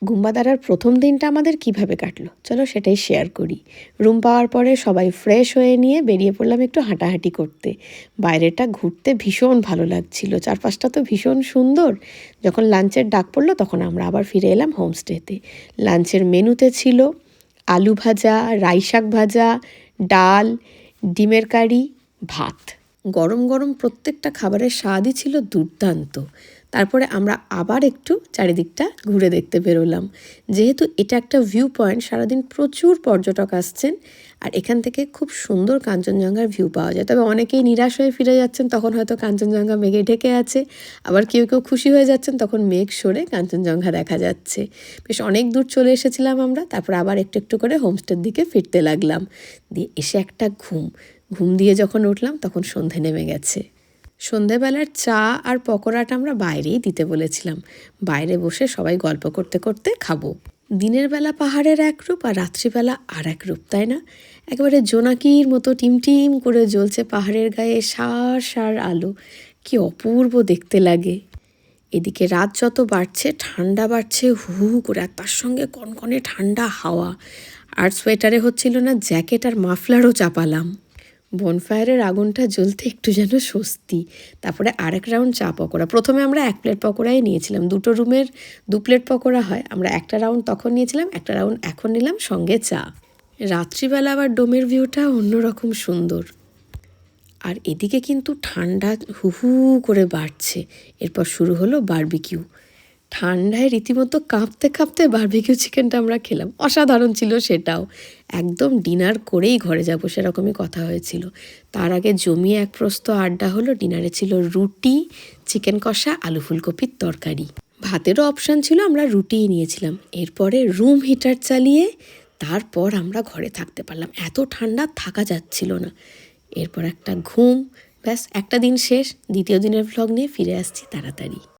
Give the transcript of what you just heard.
গুম্বাদারার প্রথম দিনটা আমাদের কিভাবে কাটলো চলো সেটাই শেয়ার করি। রুম পাওয়ার পরে সবাই ফ্রেশ হয়ে নিয়ে বেরিয়ে পড়লাম একটু হাঁটাহাঁটি করতে। বাইরেটা ঘুরতে ভীষণ ভালো লাগছিল, চারপাশটা তো ভীষণ সুন্দর। যখন লাঞ্চের ডাক পড়লো তখন আমরা আবার ফিরে এলাম হোমস্টেতে। লাঞ্চের মেনুতে ছিল আলু ভাজা, রাই শাক ভাজা, ডাল, ডিমের কারি, ভাত। গরম গরম প্রত্যেকটা খাবারের স্বাদই ছিল দুর্দান্ত। তারপরে আমরা আবার একটু চারিদিকটা ঘুরে দেখতে বেরোলাম। যেহেতু এটা একটা ভিউ পয়েন্ট, সারাদিন প্রচুর পর্যটক আসছেন আর এখান থেকে খুব সুন্দর কাঞ্চনজঙ্ঘার ভিউ পাওয়া যায়। তবে অনেকেই নিরাশ হয়ে ফিরে যাচ্ছেন, তখন হয়তো কাঞ্চনজঙ্ঘা মেঘে ঢেকে আছে। আবার কেউ কেউ খুশি হয়ে যাচ্ছেন, তখন মেঘ সরে কাঞ্চনজঙ্ঘা দেখা যাচ্ছে। বেশ অনেক দূর চলে এসেছিলাম আমরা। তারপর আবার একটু একটু করে হোমস্টের দিকে ফিরতে লাগলাম। দিয়ে এসে একটা ঘুম দিয়ে যখন উঠলাম তখন সন্ধে নেমে গেছে। সন্ধেবেলার চা আর পকোড়াটা আমরা বাইরেই দিতে বলেছিলাম। বাইরে বসে সবাই গল্প করতে করতে খাবো। দিনের বেলা পাহাড়ের এক রূপ আর রাত্রিবেলা আর এক রূপ, তাই না? একেবারে জোনাকির মতো টিমটিম করে জ্বলছে পাহাড়ের গায়ে সার সার আলো। কি অপূর্ব দেখতে লাগে। এদিকে রাত যত বাড়ছে ঠান্ডা বাড়ছে হু হু করে, আর তার সঙ্গে কনকনে ঠান্ডা হাওয়া। আর সোয়েটারে হচ্ছিল না, জ্যাকেট আর মাফলারও চাপালাম। বনফায়ারের আগুনটা জ্বলতে একটু যেন স্বস্তি। তারপরে আরেক রাউন্ড চা পকোড়া। প্রথমে আমরা 1 প্লেট পকোড়াই নিয়েছিলাম। 2টো রুমের 2 প্লেট পকোড়া হয়। আমরা একটা রাউন্ড তখন নিয়েছিলাম, একটা রাউন্ড এখন নিলাম, সঙ্গে চা। রাত্রিবেলা আবার ডোমের ভিউটা অন্যরকম সুন্দর। আর এদিকে কিন্তু ঠান্ডা হু হু করে বাড়ছে। এরপর শুরু হলো বারবিকিউ। ঠান্ডায় রীতিমতো কাঁপতে কাঁপতে বারবিকিউ চিকেনটা আমরা খেলাম। অসাধারণ ছিল সেটাও। একদম ডিনার করেই ঘরে যাব সেরকমই কথা হয়েছিল। তার আগে জমিয়ে এক প্রস্ত আড্ডা হলো। ডিনারে ছিল রুটি, চিকেন কষা, আলু ফুলকপির তরকারি। ভাতেরও অপশান ছিল, আমরা রুটিই নিয়েছিলাম। এরপরে রুম হিটার চালিয়ে তারপর আমরা ঘরে থাকতে পারলাম। এত ঠান্ডা থাকা যাচ্ছিল না। এরপর একটা ঘুম, ব্যাস একটা দিন শেষ। দ্বিতীয় দিনের ভ্লগ নিয়ে ফিরে আসছি তাড়াতাড়ি।